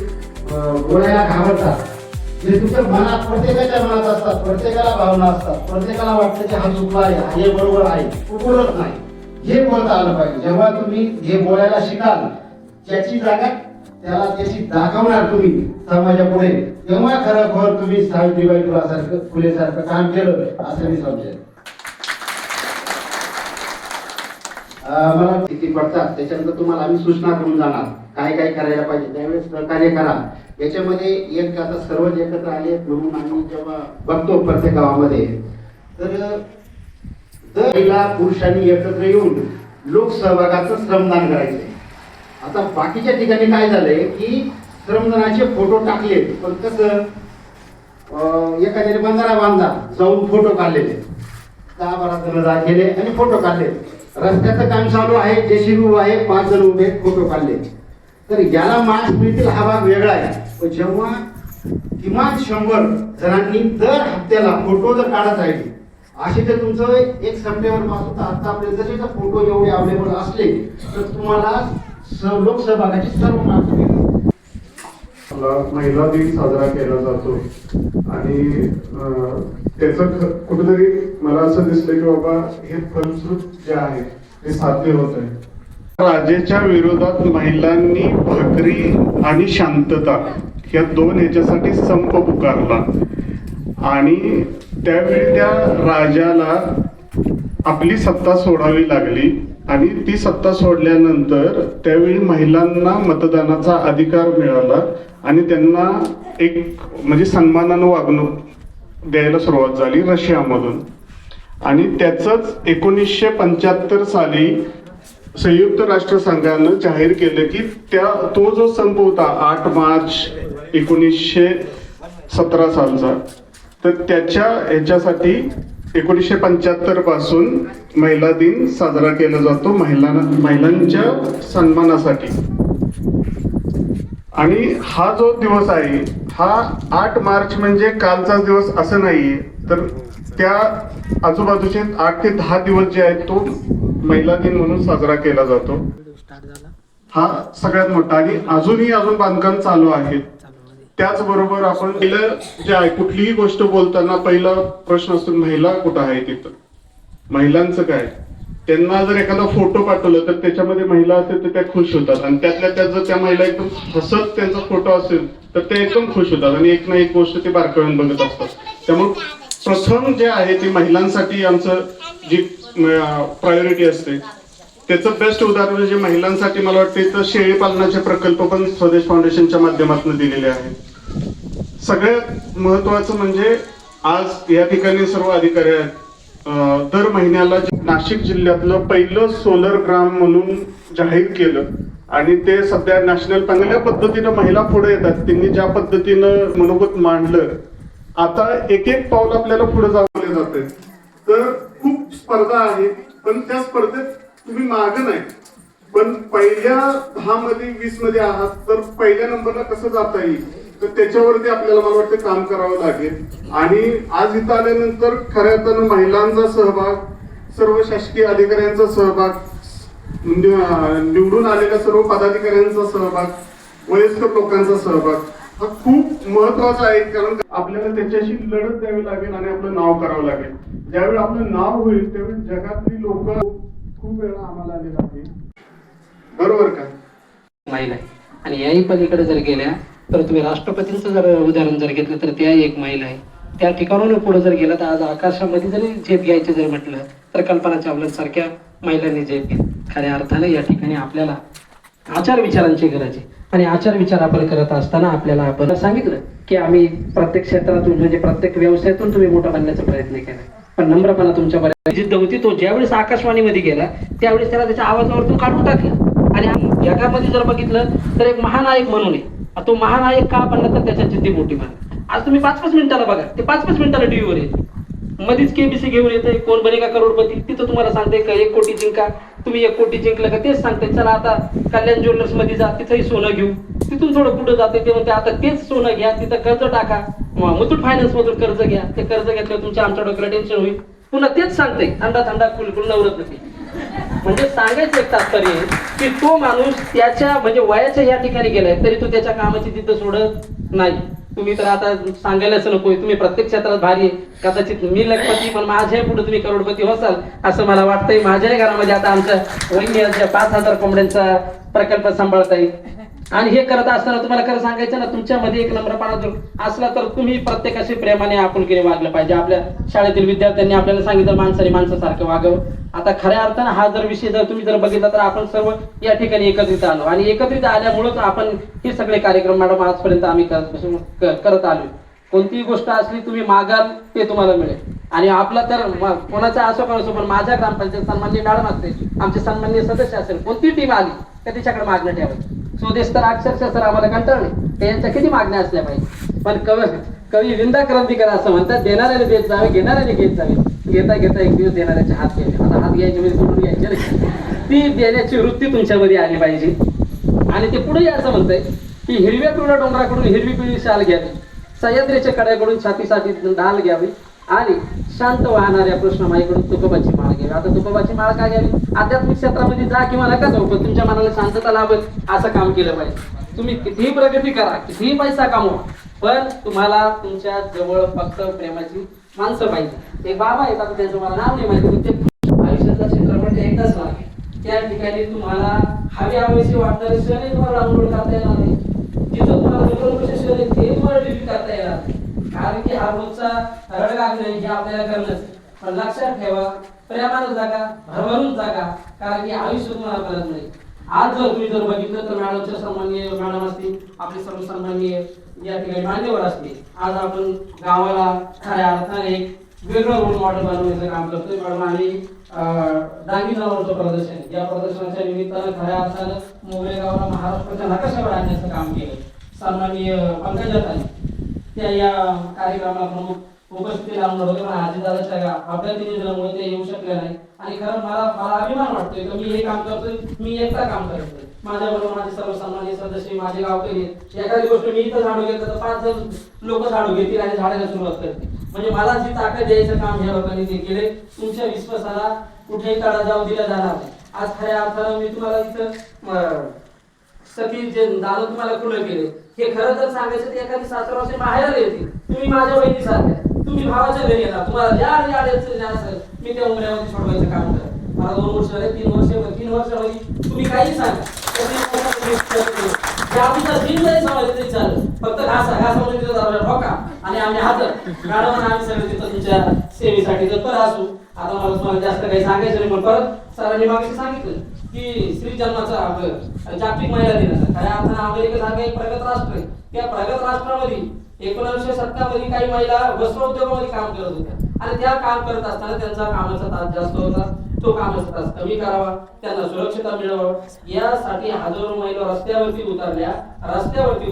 बोलायला घाबरतात, जे तुमच्या मनात, प्रत्येकाच्या मनात असतात, प्रत्येकाला भावना असतात, प्रत्येकाला वाटतं की हा चुकला आहे, हे बरोबर आहे, बोलत नाही. हे बोलता आलं पाहिजे. जेव्हा तुम्ही हे बोलायला शिकाल, त्याची जागा त्याला त्याची दाखवणार तुम्ही समाजापुढे, तेव्हा खरोखर तुम्ही सावित्रीबाई फुलेसारखं काम केलं असं मी समजेल. मला किती पडतात त्याच्यानंतर तुम्हाला आम्ही सूचना करून जाणार. काय काय करायला पाहिजे त्यावेळेस सहकार्य करा. याच्यामध्ये एक आता सर्वच एकत्र आले म्हणून आम्ही जेव्हा बघतो प्रत्येक गावामध्ये तर दर महिला पुरुषांनी एकत्र येऊन लोकसहभागाचं श्रमदान करायचंय. आता बाकीच्या ठिकाणी काय झालंय की श्रमदानाचे फोटो टाकले पण कसं एखाद्याने बंधारा बांधला जाऊन फोटो काढलेले 10-12 जण गेले आणि फोटो काढले. रस्त्याचं काम चालू आहे JCB आहे 5 जण उभे फोटो काढले. तर याला मार्क्स मिळतील हा भाग वेगळा आहे. पण जेव्हा किमान 100 जणांनी दर हप्त्याला फोटो जर काढत राहिले असे तर तुमचं 1 सप्टेंबर पासून तर आतापर्यंत जर फोटो एवढे अवेलेबल असले तर तुम्हाला लोकसहभागाची सर्व मार्क्स मिळतील. महिला दिन साजरा केला जातो आणि त्याचं कुठेतरी मला असं दिसलं की बाबा हे फलश्रुत जे आहे ते साध्य होत आहे. राजेच्या विरोधात महिलांनी भाकरी आणि शांतता या 2 ह्याच्यासाठी संप पुकारला आणि त्यावेळी त्या राजाला आपली सत्ता सोडावी लागली आणि ती सत्ता सोडल्यानंतर त्यावेळी महिलांना मतदानाचा अधिकार मिळाला आणि त्यांना एक म्हणजे सन्मानानं वागणूक द्यायला सुरुवात झाली रशियामधून. आणि त्याचंच 1975 साली संयुक्त राष्ट्रसंघानं जाहीर केलं की तो जो संप होता 8 मार्च 1917 सालचा तर त्याच्या ह्याच्यासाठी 1975 पासून महिला दिन साजरा केला जातो महिलांच्या सन्मानासाठी. आणि हा जो दिवस आहे हा 8 मार्च म्हणजे कालचाच दिवस असं नाहीये तर त्या आजूबाजूचे 8 ते 10 दिवस जे आहेत तो महिला दिन म्हणून साजरा केला जातो. हा सगळ्यात मोठा आणि अजून बांधकाम चालू आहे. त्याचबरोबर आपण जे आहे कुठलीही गोष्ट बोलताना पहिला प्रश्न असतो महिला कुठं आहे तिथं महिलांचं काय. त्यांना जर एखादा फोटो पाठवलं तर त्याच्यामध्ये महिला असेल तर त्या खुश होतात आणि त्यातल्या त्यात जर त्या महिला एकदम हसत त्यांचा फोटो असेल तर ते एकदम खुश होतात आणि एक ना एक गोष्ट ते बारकावून बघत असतात. त्यामुळे प्रथम जे आहे ते महिलांसाठी आमचं जी प्रायोरिटी असते त्याचं बेस्ट उदाहरण म्हणजे महिलांसाठी मला वाटतं तर शेळी पालनाचे प्रकल्प पण स्वदेश फाउंडेशनच्या माध्यमातून दिलेले आहेत. सगळ्यात महत्वाचं म्हणजे आज या ठिकाणी सर्व अधिकारी आहेत. दर महिन्याला नाशिक जिल्ह्यातलं पहिलं सोलर ग्राम म्हणून जाहीर केलं आणि ते सध्या नॅशनल चांगल्या पद्धतीनं महिला पुढे येतात. त्यांनी ज्या पद्धतीनं मनोगत मांडलं आता एक पाऊल आपल्याला पुढे जावले जाते. तर खूप स्पर्धा आहे पण त्या स्पर्धेत तुम्ही मागं नाही पण पहिल्या 10 मध्ये 20 मध्ये आहात तर पहिल्या नंबरला कसं जाता येईल तर त्याच्यावरती आपल्याला मला वाटतं काम करावं लागेल. आणि आज इथं आल्यानंतर खऱ्या अर्थानं महिलांचा सहभाग सर्व शासकीय अधिकाऱ्यांचा सहभाग निवडून आलेल्या सर्व पदाधिकाऱ्यांचा सहभाग वयस्कर लोकांचा सहभाग हा खूप महत्वाचा आहे. कारण आपल्याला त्याच्याशी लढत द्यावी लागेल आणि आपलं नाव करावं लागेल. ज्यावेळी आपलं नाव होईल त्यावेळी जगातली लोक खूप वेळा आम्हाला आलेला आहे. बरोबर का महिला आहे. आणि याही पलीकडे जर गेल्या तर तुम्ही राष्ट्रपतींचं जर उदाहरण जर घेतलं तर त्या एक महिला आहे. त्या ठिकाणून पुढे जर गेलं तर आज आकाशामध्ये जरी झेप घ्यायचे जर म्हटलं तर कल्पना चावलांसारख्या महिलांनी झेप घेतली. खऱ्या अर्थाने या ठिकाणी आपल्याला आचार विचारांची गरज आहे आणि आचार विचार आपण करत असताना आपल्याला आपण सांगितलं की आम्ही प्रत्येक क्षेत्रातून म्हणजे प्रत्येक व्यवसायातून तुम्ही मोठा बनण्याचा प्रयत्न केला पण नम्रपणा तुमच्यापर्यंत जिद्द होती. तो ज्यावेळेस आकाशवाणीमध्ये गेला त्यावेळेस त्याला त्याच्या आवाजावरतून काढून टाकलं आणि जगामध्ये जर बघितलं तर एक महानायक म्हणून आहे. तो महानायक का बनला तर त्याच्या जिद्दी मोठी मान. आज तुम्ही 5-5 मिनिटाला बघा ते 5-5 मिनिटाला टीव्हीवर येते मध्येच KBC घेऊन येते कोण बनेगा करोडपती तिथं तुम्हाला सांगते का 1 कोटी जिंका तुम्ही 1 कोटी जिंकलं का तेच सांगते चला आता कल्याण ज्वेलर्स मध्ये जा तिथंही सोनं घेऊ. तिथून थोडं पुढे जाते ते म्हणते आता तेच सोनं घ्या तिथं कर्ज टाका मुथूट फायनान्स मधून कर्ज घ्या. ते कर्ज घेतल्यावर तुमच्या आमच्या डोक्याला टेन्शन होईल. पुन्हा तेच सांगते थंडा थंडा कुलकुल नवरत नाही. म्हणजे सांगायचं एक तात्पर्य की तो माणूस त्याच्या म्हणजे वयाच्या या ठिकाणी गेलाय तरी तो त्याच्या कामाची तिथं सोडत नाही. तुम्ही तर आता सांगायलाच नको तुम्ही प्रत्येक क्षेत्रात भारी कदाचित मी लखपती पण माझ्या पुढे तुम्ही करोडपती होसाल असं मला वाटतंय. माझ्याही घरामध्ये आता आमच्या वहिनी 5000 कोंबड्यांचा प्रकल्प सांभाळता येईल आणि हे करत असताना तुम्हाला खरं सांगायचं ना, तुमच्यामध्ये एक नम्रपणा जर असला तर तुम्ही प्रत्येकाशी प्रेमाने आपुलकीने वागलं पाहिजे. आपल्या शाळेतील विद्यार्थ्यांनी आपल्याला सांगितलं माणसाने माणसासारखं वागावं. आता खऱ्या अर्थानं हा जर विषय जर तुम्ही जर बघितला तर आपण सर्व या ठिकाणी एकत्रित आलो आणि एकत्रित आल्यामुळेच आपण हे सगळे कार्यक्रम मॅडम आजपर्यंत आम्ही करत आलो. कोणतीही गोष्ट असली तुम्ही मागाल ते तुम्हाला मिळेल. आणि आपला तर कोणाचा असो का नसो, पण माझ्या ग्रामपंचायत सन्माननीय मॅडम असते, आमचे सन्माननीय सदस्य असेल, कोणती टीम आली तर त्याच्याकडे मागणं ठेवायचं. स्वदेश तर अक्षरशः सर आम्हाला कंटाळले ते यांच्या किती मागण्या असल्या पाहिजे. पण कवी विंदा क्रांतिकार असं म्हणतात, देणाऱ्याने देत जावे, घेणाऱ्याने घेत जावे. घेता घेता एक दिवस देणाऱ्याचे हात घ्यावे. आता हात घ्यायचे म्हणजे सोडून घ्यायचे नाही, ती देण्याची वृत्ती तुमच्यामध्ये आली पाहिजे. आणि ते पुढे असं म्हणतंय की हिरव्या पिवळ्या डोंगराकडून हिरवी पिवळी शाल घ्यावी, सह्याद्रीच्या कड्याकडून छातीसाठी ढाल घ्यावी आणि शांत वाहणाऱ्या कृष्णमाईकडून तुकोबाची माळ घ्यावी. आता तुकोबाची माळ काय घ्यावी? आध्यात्मिक क्षेत्रामध्ये जा किंवा नका जाऊ, पण तुमच्या मनाला शांतता लाभेल असं काम केलं पाहिजे. तुम्ही कितीही प्रगती करा, कितीही पैसा कमवा, पण तुम्हाला तुमच्या जवळ फक्त प्रेमाची माणसं पाहिजे. एक बाबा आहेत, आता त्यांचं मला नाव नाही माहिती, पण ते आयुष्याचा क्षेत्रपट एकदाच लागेल. त्या ठिकाणी तुम्हाला हवेशी वाटणारे क्षण तुम्हाला डाउनलोड करता येणार नाही. जिथं तुम्हाला क्षण आहे ते तुम्हाला डिलीट करता येणार नाही. कारण की हा रोजचा रडगाग नाही, हे आपल्याला करणंच. पण लक्षात ठेवा, प्रेमानं जागा, भरभरून जागा, कारण की आयुष्य तुम्हाला कळत नाही. आज जर तुम्ही जर बघितलं तर मॅडमच्या सन्माननीय मॅडम असतील, आपले सर्व सन्माननीय या ठिकाणी मान्यवर असतील. आज आपण गावाला खऱ्या अर्थाने एक वेगळं रोल मॉडेल बनवण्याचं काम करतोय. मॅडम आम्ही डांगी नावाचं प्रदर्शन, या प्रदर्शनाच्या निमित्तानं खऱ्या अर्थानं मोगरे गावाला महाराष्ट्राच्या नकाशावर आणण्याचं काम केलं. सन्माननीय पंकजाताई त्या या कार्यक्रमाला प्रमुख उपस्थिती लावणार होते, पण आजीदादाच्या अपघाती निधनामुळे ते येऊ शकले नाही. आणि खरं मला अभिमान वाटतोय की मी हे काम करतोय, मी एकटा काम करतोय. माझ्याबरोबर माझे सर्व सन्माननीय सदस्य, माझे गावकरी. एखादी गोष्ट मी इथं झाडू घेतलं तर 5 जण लोक झाडू घेतील आणि झाडायला सुरुवात करतील. म्हणजे मला जी ताकद द्यायचं काम ह्या लोकांनी ते केले. तुमच्या विश्वासाला कुठेही तडा जाऊ दिला जाणार नाही. आज खऱ्या अर्थानं मी तुम्हाला इथं सती जे दादा तुम्हाला खुलं केले, हे खरं जर सांगायचं तर एखादी सासरवासी माहेराला येते, तुम्ही माझ्या वहिनी सारख्या, तुम्ही भावाच्या घरी येणार, तुम्हाला ज्या अडचणी असेल मी त्या उमऱ्यामध्ये सोडवायचं काम करेन. मला 2 वर्ष झाले, 3 वर्षामध्ये तुम्ही काही सांगा, तरी चालेल. फक्त घासामध्ये तिथं ठोका आणि आम्ही हातर मॅडम आम्ही सगळे तिथं तुमच्या सेवेसाठी तत्पर असू. आता मला तुम्हाला जास्त काही सांगायचं नाही, पण परत सरांनी मागे सांगितलं की स्त्री जन्माचा आपलं जागतिक महिला दिन, खऱ्या अर्थानं अमेरिका सारखं एक प्रगत राष्ट्र आहे. त्या प्रगत राष्ट्रामध्ये 1970 मध्ये काही महिला वस्त्रोद्योगामध्ये काम करत होत्या आणि त्या काम करत असताना त्यांचा कामाचा तास जास्त होता, तो कामाचा तास कमी करावा, त्यांना सुरक्षितता मिळावं यासाठी हजारो महिला रस्त्यावरती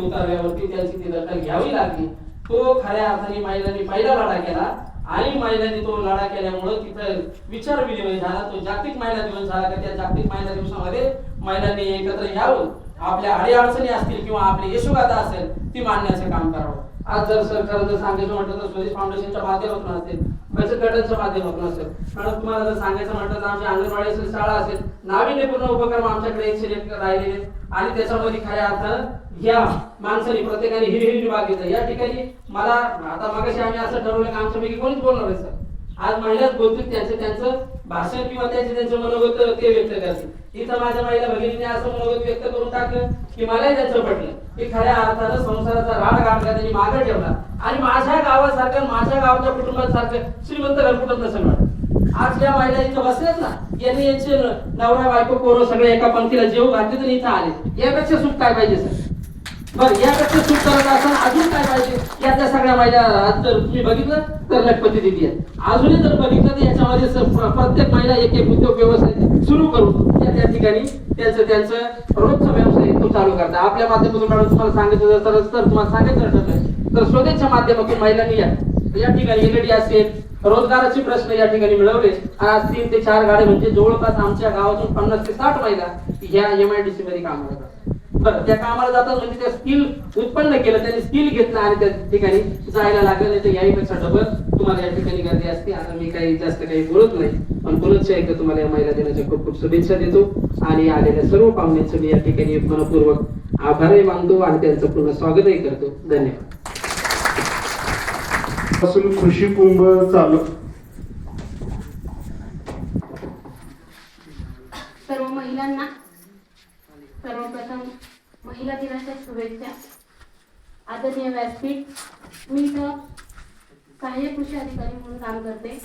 उतरल्यावरती त्यांची ती दखल घ्यावी लागली. तो खऱ्या अर्थाने महिलांनी पहिला लढा केला आणि महिलांनी तो लढा केल्यामुळे तिथं विचार विनिमय झाला. तो जागतिक महिला दिवस झाला. का त्या जागतिक महिला दिवसामध्ये महिलांनी एकत्र यावं, आपल्या अडीअडचणी असतील किंवा आपली यशोगाथा असेल ती मांडण्याचं काम करावं. आज जर सरकार जर सांगायचं म्हटलं तर स्वदेश फाउंडेशनच्या माध्यमातून असेल, बचत गटांच्या माध्यमातून असेल, मॅडम तुम्हाला जर सांगायचं म्हटलं तर आमची अंगणवाडी असेल, शाळा असेल, नाविन्यपूर्ण उपक्रम आमच्याकडे 101 राहिलेले आणि त्याच्यामध्ये खऱ्या अर्थानं ह्या माणसाने प्रत्येकाने हिरवी बाग घेतली. या ठिकाणी मला आता मगाशी आम्ही असं ठरवलं की आमच्यापैकी कोणीच बोलणार आहे सर, आज महिलाच बोलतील, त्यांचं भाषण किंवा त्यांचं मनोगत ते व्यक्त करतील. इथं माझ्या महिला भगिनीने असं मनोगत व्यक्त करून टाकलं की मलाही त्यांचं पटलं की खऱ्या अर्थानं संसाराचा राड गाडला त्यांनी मागे ठेवला आणि माझ्या गावासारखं, माझ्या गावाच्या कुटुंबासारखं श्रीमंत घरकुटुंब नसेल वाटत. आज या महिला इथं बसल्यात ना, यांनी यांचे नवरा बायको पोरं सगळे एका पंक्तीला जेव घातले तर इथं आले. यापेक्षा सुख काय पाहिजे सर? बरं, यापेक्षा सुख करत असताना अजून काय पाहिजे? यातल्या सगळ्या महिला आज जर तुम्ही बघितलं तर लखपती दिदी आहेत. अजूनही जर बघितलं तर याच्यामध्ये प्रत्येक महिला एक उद्योग व्यवसाय सुरू करून त्या ठिकाणी त्यांचं रोजचा व्यवसाय तो चालू करतात. आपल्या माध्यमातून मॅडम तुम्हाला सांगायचं तर तुम्हाला सांगायचं ठरलं तर स्वदेशच्या माध्यमातून महिलांनी या ठिकाणी एलईडी असेल, रोजगाराचे प्रश्न या ठिकाणी मिळवले. आज 3 ते 4 गाड्या म्हणजे जवळपास आमच्या गावातून 50 ते 60 महिला ह्या MIDC मध्ये काम करतात. बरं, त्या कामाला जातात म्हणजे त्या स्किल उत्पन्न केलं, त्यांनी स्किल घेतलं आणि त्या ठिकाणी जायला लागलं. नाही तर याहीपेक्षा डबल तुम्हाला या ठिकाणी गर्दी असते. आता मी काही जास्त काही बोलत नाही, पण पुनश्च एकदा तुम्हाला या महिला दिनाच्या खूप खूप शुभेच्छा देतो आणि आलेल्या सर्व पाहुण्यांचं मी या ठिकाणी मनपूर्वक आभारही मानतो आणि त्यांचं पुन्हा स्वागतही करतो. धन्यवाद. कृषी कुंभ चालू. सर्व महिलांना सर्वप्रथम महिला दिनाच्या शुभेच्छा. आदरणीय व्यासपीठ, मी इथं सहाय्यक कृषी अधिकारी म्हणून काम करते.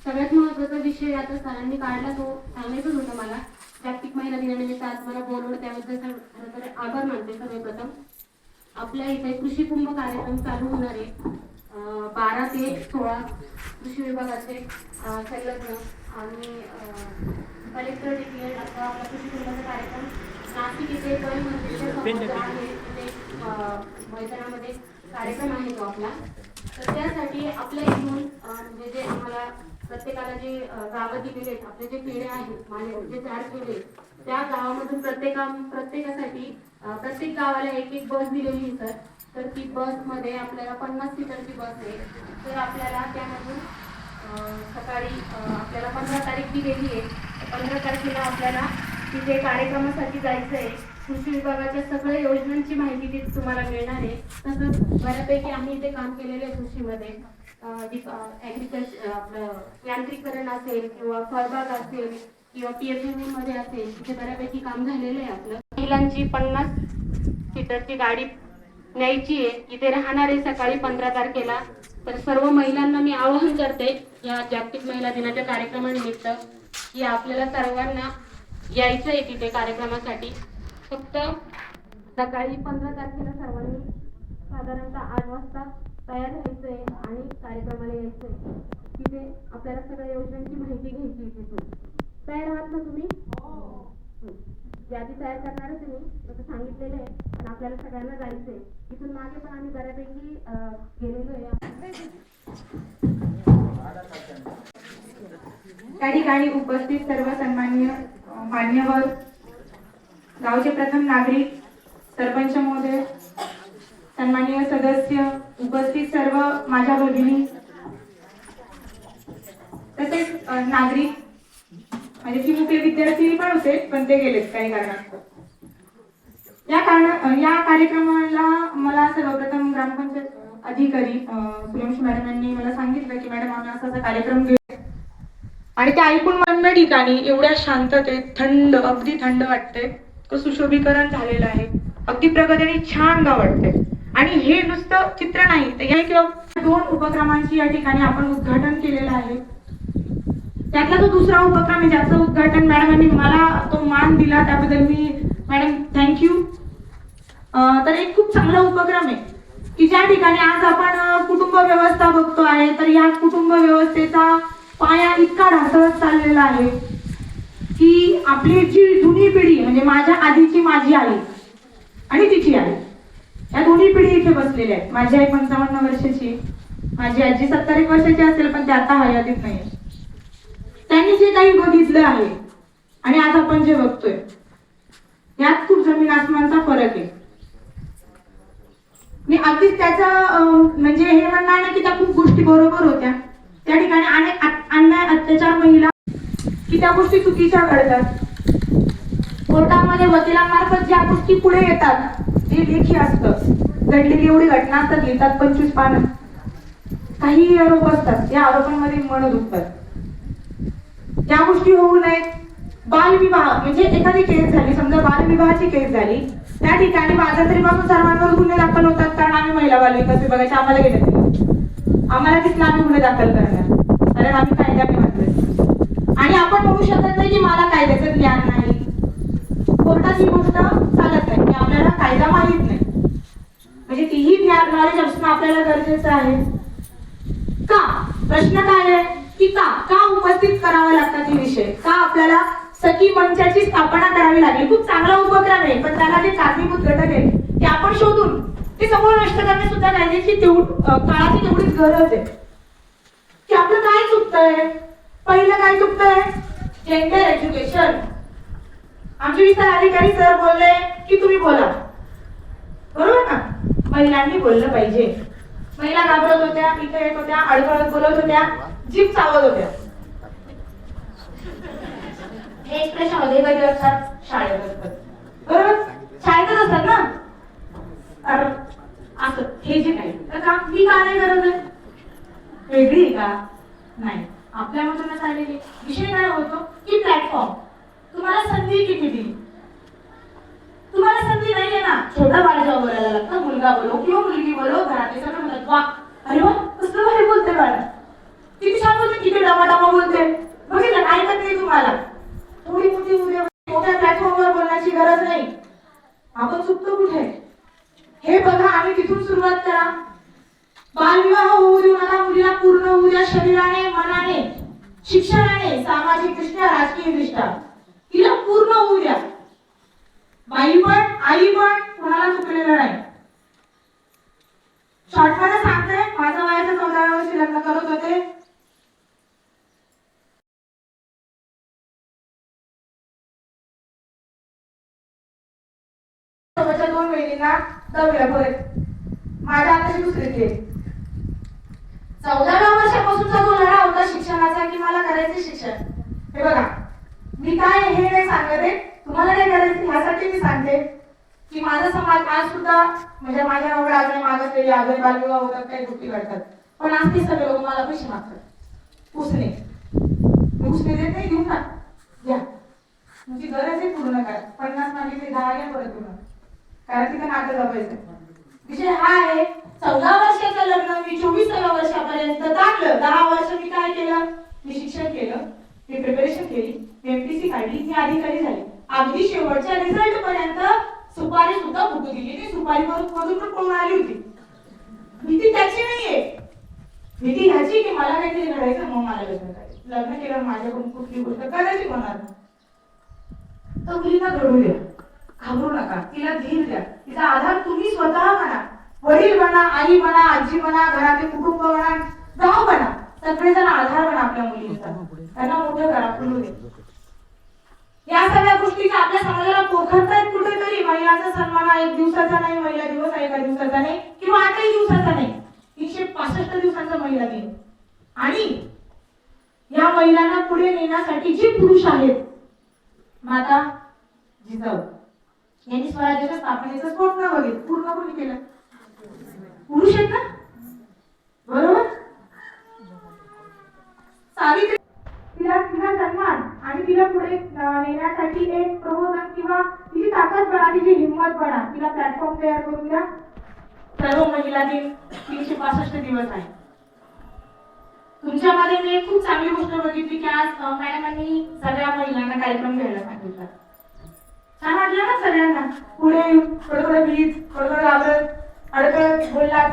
सगळ्यात महत्त्वाचा विषय आता सरांनी काढला तो सांगायचाच होता मला. जागतिक महिला दिनानिमित्त आज मला बोलवलं त्याबद्दल खरं तर आभार मानते. सर्वप्रथम आपल्या इथे कृषी कुंभ कार्यक्रम चालू होणार आहे. 12 ते 16 कृषी विभागाचे संलग्न आणि कलेक्टर डिक्लेअर्ड असा आपला कृषी कुंभाचा कार्यक्रम नाशिक इथे मैदानामध्ये कार्यक्रम आहे तो आपला. तर त्यासाठी आपल्या इथून म्हणजे जे आम्हाला प्रत्येकाला जे गावं दिलेले आहेत, आपले जे पेढे आहेत माने जे तयार केले त्या गावामधून प्रत्येकासाठी प्रत्येक गावाला एक बस दिलेली आहे सर. तर ती बसमध्ये आपल्याला 50 सीटरची बस आहे. तर आपल्याला त्यामधून सकाळी आपल्याला 15 तारीख दिलेली आहे. 15 तारखेला आपल्याला तिथे कार्यक्रमासाठी जायचं आहे. कृषी विभागाच्या सगळ्या योजनांची माहिती तिथे तुम्हाला मिळणार आहे. तसंच बऱ्यापैकी आम्ही इथे काम केलेलं आहे कृषीमध्ये. ॲग्रिकल्चर आपलं यांत्रिकरण असेल किंवा फळबाग असेल किंवा PFME मध्ये असेल तिथे बऱ्यापैकी काम झालेलं आहे आपलं. महिलांची 50 सीटरची गाडी न्यायची आहे. इथे राहणार आहे सकाळी 15 तारखेला. तर सर्व महिलांना मी आवाहन करते या जागतिक महिला दिनाच्या कार्यक्रमानिमित्त की आपल्याला सर्वांना यायचं आहे तिथे कार्यक्रमासाठी. फक्त सकाळी 15 तारखेला सर्वांनी साधारणतः 8 वाजता तयार व्हायचंय आणि कार्यक्रमाला यायचंय. तिथे आपल्याला सगळ्या योजनांची माहिती घ्यायची. तिथून तयार आहात ना तुम्ही? यादी तयार करणारच तुम्ही तसं सांगितलेलं आहे. पण आपल्याला सगळ्यांना जायचंय. इथून मागे पण आम्ही बऱ्यापैकी गेलेलो आहे. त्या ठिकाणी उपस्थित सर्व सन्माननीय मान्यवर, गावचे प्रथम नागरिक, सरपंच महोदय, सन्माननीय सदस्य, उपस्थित सर्व माझ्या भगिनी तसेच नागरिक, माझे चिमुकले विद्यार्थी पण होते पण ते गेलेत काही कारणास्तव. या कार्यक्रमाला मला सर्वप्रथम ग्रामपंचायत अधिकारी सूर्यवंशी मॅडम यांनी मला सांगितलं की मॅडम आम्ही असा कार्यक्रम घेऊ आणि ते ऐकून मन ठिकाणी एवढ्या शांततेत थंड, अगदी थंड वाटते. सुशोभीकरण झालेलं आहे, अगदी प्रगतीने छान गाव वाटते. आणि हे नुसतं चित्र नाही तर किंवा 2 उपक्रमांची या ठिकाणी आपण उद्घाटन केलेलं आहे. त्यातला तो दुसरा उपक्रम आहे ज्याचं उद्घाटन मॅडमांनी मला तो मान दिला त्याबद्दल मी मॅडम थँक्यू. तर एक खूप चांगला उपक्रम आहे की ज्या ठिकाणी आज आपण कुटुंब व्यवस्था बघतो आहे. तर या कुटुंब व्यवस्थेचा पाया इतका ढासळत चाललेला आहे की आपली जी जुनी पिढी म्हणजे माझ्या आधीची माझी आई आणि तिची आई या दोन्ही पिढी इथे बसलेल्या आहेत. माझी आई 55 वर्षाची, माझी आजी 70 वर्षाची असेल पण ते आता हयातीत नाही. त्यांनी जे काही बघितलं आहे आणि आज आपण जे बघतोय यात खूप जमीन आसमानचा फरक आहे. मी अगदीच त्याचं म्हणजे हे म्हणणार नाही की त्या खूप गोष्टी बरोबर होत्या. त्या ठिकाणी अनेक अन्याय अत्याचार महिला की त्या गोष्टी चुकीच्या घडतात. कोर्टामध्ये वकिलांमार्फत ज्या गोष्टी पुढे येतात जे लेखी असतं, घडलेली एवढी घटना असतात लिहितात 25 पानं. काही आरोप असतात, या आरोपांमध्ये मन दुखतात. त्या गोष्टी होऊ नयेत. बालविवाह म्हणजे एखादी केस झाली, समजा बालविवाहाची केस झाली, त्या ठिकाणी बाजारपेठेपासून सर्वांवर गुन्हे दाखल होतात कारण आम्ही महिला बालविकास विभागाचे आम्हाला गेले आम्हाला तिथला आम्ही गुन्हे दाखल करणार कारण आम्ही कायद्याने मानतोय. आणि आपण म्हणू शकत नाही की मला कायद्याचं ज्ञान नाही. कोर्टात ही गोष्ट चालत नाही की आपल्याला कायदा माहित नाही. म्हणजे तीही ज्ञान नॉलेज असणं आपल्याला गरजेचं आहे. का प्रश्न काय आहे की का उपस्थित करावे लागतात हे विषय, का आपल्याला सखी मंचाची स्थापना करावी लागली. खूप चांगला उपक्रम आहे पण त्याला जे कारणीभूत घटक आहेत ते आपण शोधून ते समोर नष्ट करणे सुद्धा कायद्याची काळाची तेवढीच गरज आहे. की आपलं काय चुकतंय, पहिलं काय चुकतंय, जेंडर एज्युकेशन. आमचे विस्तार अधिकारी सर बोलले की तुम्ही बोला, बरोबर ना. महिलांनी बोललं पाहिजे. महिला घाबरत होत्या, इथे येत होत्या, अडखळत बोलत होत्या, जीभ चावत होत्या. हे एक्सप्रेशन मध्ये कधी असतात शाळेत असतात, बरोबर शाळेतच असतात ना. असं हे जे काही का मी का नाही गरज आहे वेगळी का नाही आपल्यामधूनच आलेली. विषय काय होतो की प्लॅटफॉर्म तुम्हाला संधी किती दिली. तुम्हाला संधी नाहीये ना, छोटा बाळ जेव्हा बोलायला लागतं, मुलगा बोलो किंवा मुलगी बोलो, घरातले सगळे म्हणतात वा, अरे वा कसलं भारी बोलते बाळ, किती छान बोलते, किती डमाडमा बोलते. बघितलं काय ऐकत नाही तुम्हाला. थोडी मोठी उद्या मोठ्या प्लॅटफॉर्मवर बोलण्याची गरज नाही. आपण चुकतो कुठे हे बघा आणि तिथून सुरुवात करा. बालविवाह होऊ देऊ नका. मुलीला पूर्ण होऊ द्या, शरीराने, मनाने, शिक्षणाने, सामाजिक दृष्ट्या, राजकीय दृष्ट्या तिला पूर्ण होऊ द्या. बाई पण आई पण कोणाला चुकलेलं नाही. शॉर्टमध्ये सांगते, माझं वयाच्या 14व्या वर्षी लग्न करत होते. सोबतच्या 2 बहिणींना दहावीला परत माझ्या आताची दुसरीच आहे. 14व्या वर्षापासूनचा जो लढा होता शिक्षणाचा की मला करायचे शिक्षण, हे बघा मी काय हे नाही सांगत आहे, तुम्हाला नाही करायचं ह्यासाठी मी सांगते की माझा समाज आज सुद्धा म्हणजे माझ्या एवढ्या अजून मागासलेली अजून बालविवाह होतात, काही गोष्टी घडतात, पण आज ते सगळे लोक मला पैसे मागतात. उसने देत नाही, घेऊन टाक, घ्या, तुमची गरज आहे पूर्ण करा. 50 मागितले 10 घ्या परत पूर्ण, कारण तिथं नातं जपायचं. विषय हा आहे. 14 वर्षाचं लग्न मी 24व्या वर्षापर्यंत टाकलं. 10 वर्ष मी काय केलं, मी शिक्षण केलं, मी प्रिपरेशन केली, मी एमपीसी काढली, मी अधिकारी झाले. अगदी शेवटच्या रिझल्ट पर्यंत सुपारी सुद्धा फुटू दिली. ती सुपारी मधून पण पळून आली होती. भीती त्याची नाहीये, भीती ह्याची की मला काहीतरी घडायचं, मग मला लग्न करायचं. लग्न केल्यावर माझ्याकडून कुठली गोष्ट करायची होणार तर मुलींना घडू द्या, घाबरू नका, तिला धीर द्या. तिचा आधार तुम्ही स्वतः बना. वडील बना, आई बना, आजी बना, घरातले कुटुंब बना, गाव बना, सगळेजण आधार बना आपल्या मुलींचा. त्यांना मोठं करा, फुलू दे. या सगळ्या गोष्टीचा आपल्या समाजाला पोखरतायत कुठेतरी. महिलांचा सन्मान हा 1 दिवसाचा नाही, महिला दिवस हा 1 दिवसाचा नाही किंवा 8 दिवसाचा नाही, 365 दिवसांचा महिला दिन. आणि या महिलांना पुढे नेण्यासाठी जे पुरुष आहेत, माता जिजाऊ यांनी स्वराज्याच्या स्थापनेचं स्वप्न बघितलं, पूर्ण कोणी केलं, पुरुष आहेत ना, बरोबर. सावित्री तिला सन्मान आणि तिला पुढे नेण्यासाठी एक प्रबोधन किंवा तिची ताकद बना, तिची हिंमत बना, तिला प्लॅटफॉर्म तयार करून द्या. सर्व महिला दिन 365 दिवस आहे. तुमच्यामध्ये मी एक खूप चांगली गोष्ट बघितली की आज मॅडमांनी सगळ्या महिलांना कार्यक्रम घ्यायला सांगितला. छान वाटलं ना सगळ्यांना. पुढे थोडं भीत, थोडं घाबरत, अडकत बोललात,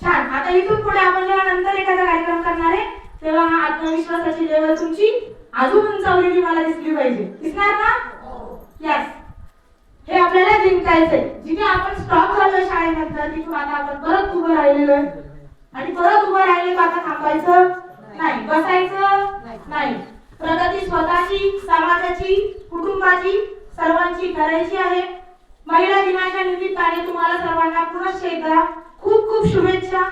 छान. आता इथून पुढे आपण जेव्हा नंतर एखादा कार्यक्रम करणार आहे तेव्हा हा आत्मविश्वासाची लेवल तुमची अजून उंचावलेली मला दिसली पाहिजे. दिसणार ना? यस. हे आपल्याला जिंकायचंय. जिथे आपण स्टॉप झालो शाळेनंतर तिथून आता आपण परत उभं राहिलेलो आहे आणि परत उभं राहिले तर आता थांबायचं नाही, बसायचं नाही. प्रगती स्वतःची, समाजाची, कुटुंबाची, सर्वांची करायची आहे. महिला दिनाच्या निमित्ताने तुम्हाला सर्वांना पुनश्च एकदा खूप खूप शुभेच्छा.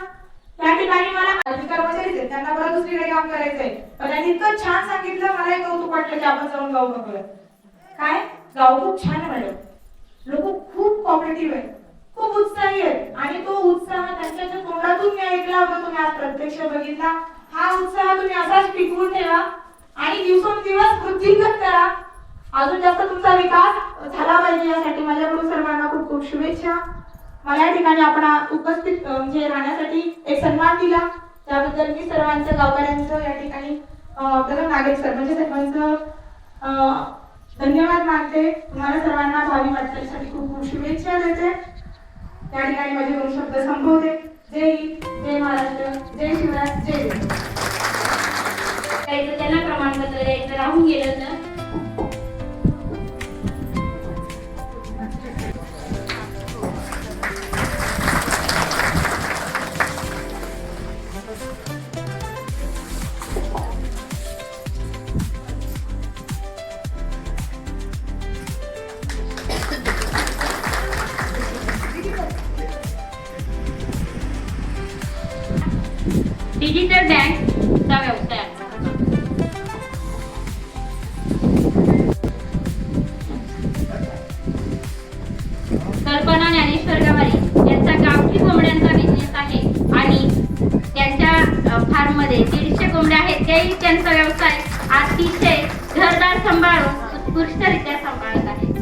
त्या ठिकाणी मला कर्मचारी आहेत, त्यांना परत दुसरीकडे काम करायचंय, पण त्यांनी इतकं छान सांगितलं, मला एक कौतुक वाटलं की आपण जाऊन गाव बघूया. काय गाव खूप छान आहे मॅडम, लोक खूप कॉपरेटिव्ह आहेत, खूप उत्साही आहेत आणि तो उत्साह त्यांच्या तोंडातून मी ऐकला होता, तुम्ही आज प्रत्यक्ष बघितला. हा उत्साह तुम्ही असाच टिकवून ठेवा आणि दिवसेंदिवस वृद्धिंगत करा. अजून जास्त तुमचा विकास झाला पाहिजे यासाठी माझ्याकडून सर्वांना खूप खूप शुभेच्छा. मला या ठिकाणी आपण उपस्थित म्हणजे राहण्यासाठी एक सन्मान दिला, त्याबद्दल मी सर्वांचं, गावकऱ्यांचं या ठिकाणी प्रथम नागरिक सरपंच धन्यवाद मानते. तुम्हाला सर्वांना भावी वाटचालीसाठी खूप खूप शुभेच्छा देते. त्या ठिकाणी माझे 2 शब्द संपवते. जय हिंद, जय महाराष्ट्र, जय शिवराय, जय हिंद. त्यांना प्रमाणपत्र द्यायचं राहून गेलं तर डिजिटल बँकचा व्यवसाय. कल्पना ज्ञानेश्वर गवारी यांचा गावठी कोंबड्यांचा बिझनेस आहे आणि त्यांच्या फार्म मध्ये 150 कोंबड्या आहेत. तेही त्यांचा व्यवसाय अतिशय घरदार सांभाळून उत्कृष्टरित्या सांभाळत आहेत.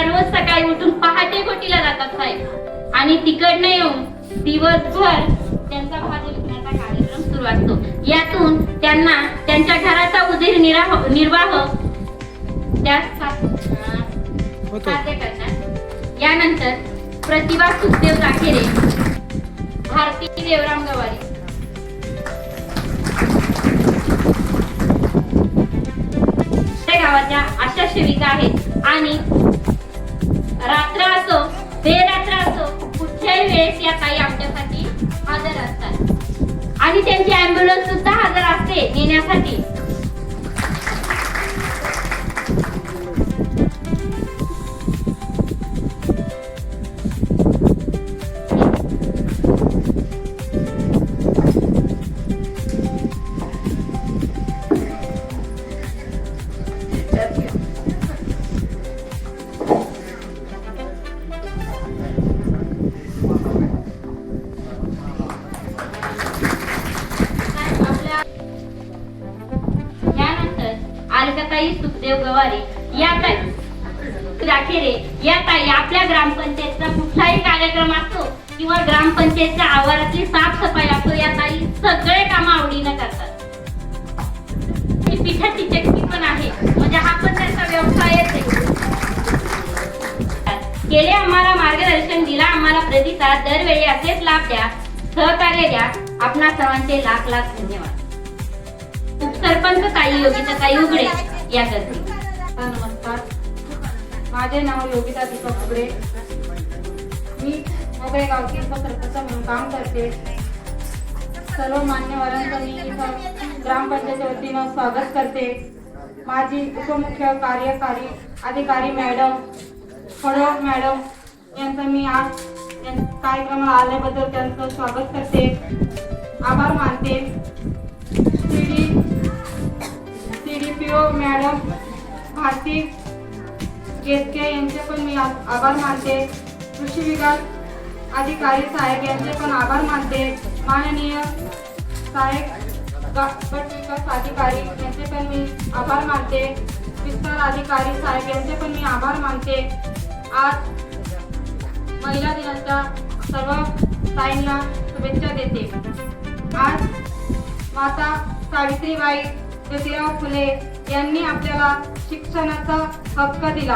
त्या रोज सकाळी उठून पहाटे कोटीला जातात साहेब आणि तिकडनं येऊन दिवसभर त्यांचा भाजी विकण्याचा कार्यक्रम सुरू असतो. यातून त्यांना त्यांच्या घराचा उदरनिर्वाह त्या साध्य करतात. यानंतर प्रतिभा सुखदेव जाखेरे, भारती देवराम गवारी, गावाच्या अशा सेविका आहेत आणि रात्र असो बेरात्र असो कुठल्याही वेळेस या ताई आमच्यासाठी हजर असतात आणि त्यांची अँब्युलन्स सुद्धा हजर असते नेण्यासाठी. अलकाताई सुखदेव गवारी या ताई जाखेरे या ताई आपल्या ग्रामपंचायतचा कुठलाही कार्यक्रम असतो किंवा ग्रामपंचायतच्या आवारातली साफसफाई असतो, या ताई सगळे काम आवडीनं करतात. पिठाची चक्की पण आहे, म्हणजे हा पण त्यांचा व्यवसायच आहे. गेले आम्हाला मार्गदर्शन दिला, आम्हाला प्रतिसाद दरवेळी असेच लाभ द्या, सहकार्य द्या. आपणा सर्वांचे लाख लाख धन्यवाद. उपसरपंच ताई योगिता ताई उघडे या करतील. नमस्कार, माझे नाव योगिता दीपक उघडे. मी मोगळे गावची उपसरपंच म्हणून काम करते. सर्व मान्यवरांचं मी इथं ग्रामपंचायतीच्या वतीनं स्वागत करते. माझी उपमुख्य कार्यकारी अधिकारी मॅडम फडवळ मॅडम यांचं मी आज कार्यक्रमाला आल्याबद्दल त्यांचं स्वागत करते, आभार मानते. CDPO मॅडम भारती गेतके यांचे पण मी आभार मानते. कृषी विकास अधिकारी साहेब यांचे पण आभार मानते. माननीय साहेब गट विकास अधिकारी यांचे पण मी आभार मानते. विस्तार अधिकारी साहेब यांचे पण मी आभार मानते. आज महिला दिनाच्या सर्व ताईंना शुभेच्छा देते. आज माता सावित्रीबाई ज्योतिराव फुले यांनी आपल्याला शिक्षणाचा हक्क दिला.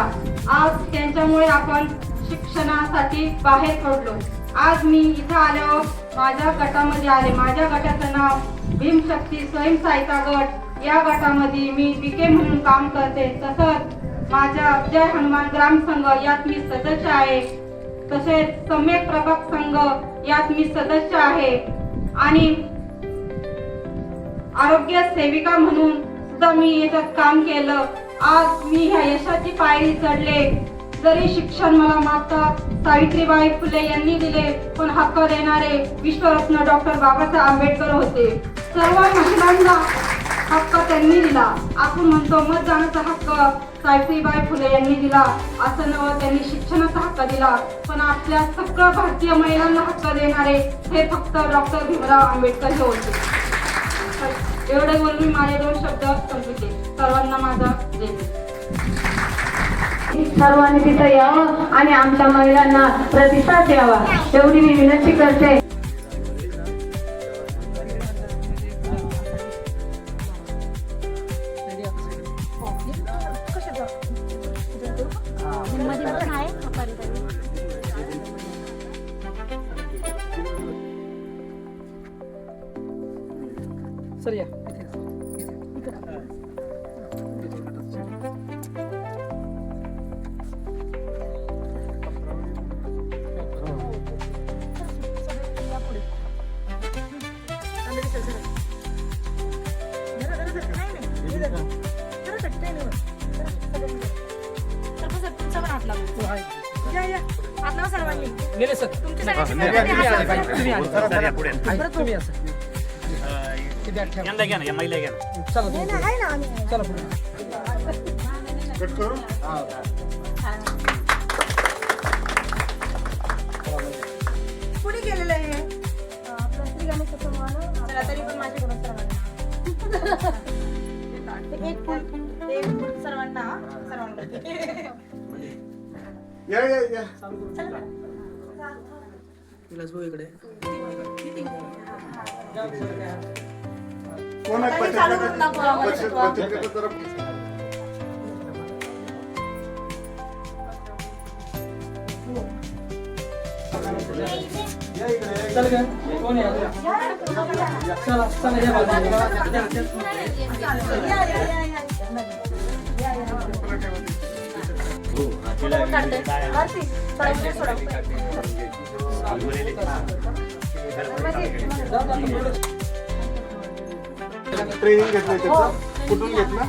आज त्यांच्यामुळे आपण शिक्षणासाठी बाहेर पडलो. आज मी इथं आल्यावर माझ्या गटामध्ये आले. माझ्या गटाचं नाव भीमशक्ती स्वयंसहायता गट. या गटामध्ये मी बीके म्हणून काम करते. तसंच माझ्या जय हनुमान ग्राम संघ यात मी सदस्य आहे. तसेच सम्यक प्रभाग संघ यात मी सदस्य आहे आणि आरोग्य सेविका म्हणून सुद्धा मी याच्यात काम केलं. आज मी ह्या यशाची पायरी चढले. जरी शिक्षण मला माता सावित्रीबाई फुले यांनी दिले, पण हक्क देणारे विश्वरत्न डॉक्टर बाबासाहेब आंबेडकर होते. सर्व महिलांना हक्क त्यांनी दिला. आपण म्हणतो मत जाण्याचा हक्क सावित्रीबाई फुले यांनी दिला, असं नव्हे, त्यांनी शिक्षणाचा हक्क दिला. पण आपल्या सगळ्या भारतीय महिलांना हक्क देणारे हे फक्त डॉक्टर भीमराव आंबेडकर हे होते. एवढे बोलून माझे 2 शब्द संपवते. सर्वांना माझा जय. सर्वांनी तिथं यावं आणि आमच्या महिलांना प्रतिसाद द्यावा एवढी मी विनंती करते. सर या गेले सर तुम्ही यंदा घ्या ना, या महिला घ्या ना. चला पुढे. कट करू. कुणी केलेलं आहे चला तरी पण माझ्याकडून सर्वांना सर्वांना या कोण आहे ताई, चालू करून दाखवा आम्हाला बचत शिकवा. गटाचं जरा ट्रेनिंग घेतलं त्याचं कुठून घेतलं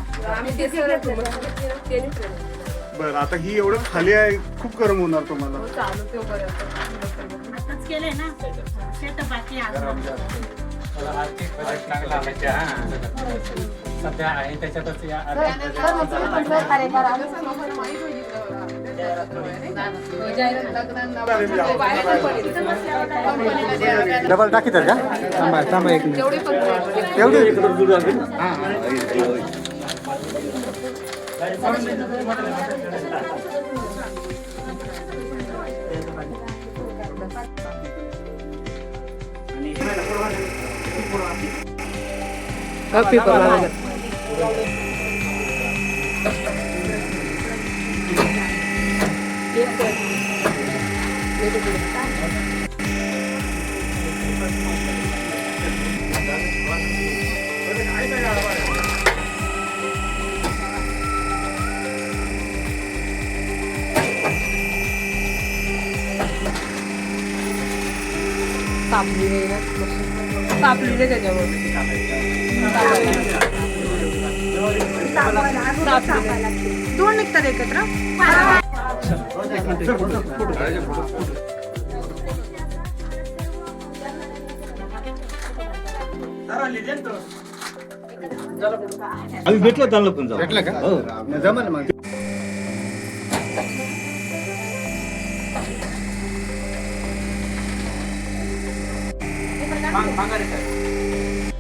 बरं आता ही एवढं खाली आहे खूप गरम होणार तुम्हाला सध्या आहे त्याच्यातच या डबल टाकी तर का थांबा एक कापलेले त्याच्यावर दोन निघतात एकत्र आम्ही भेटलो त्यांना पण जाऊ भेटलं का हो जमल मग माघारी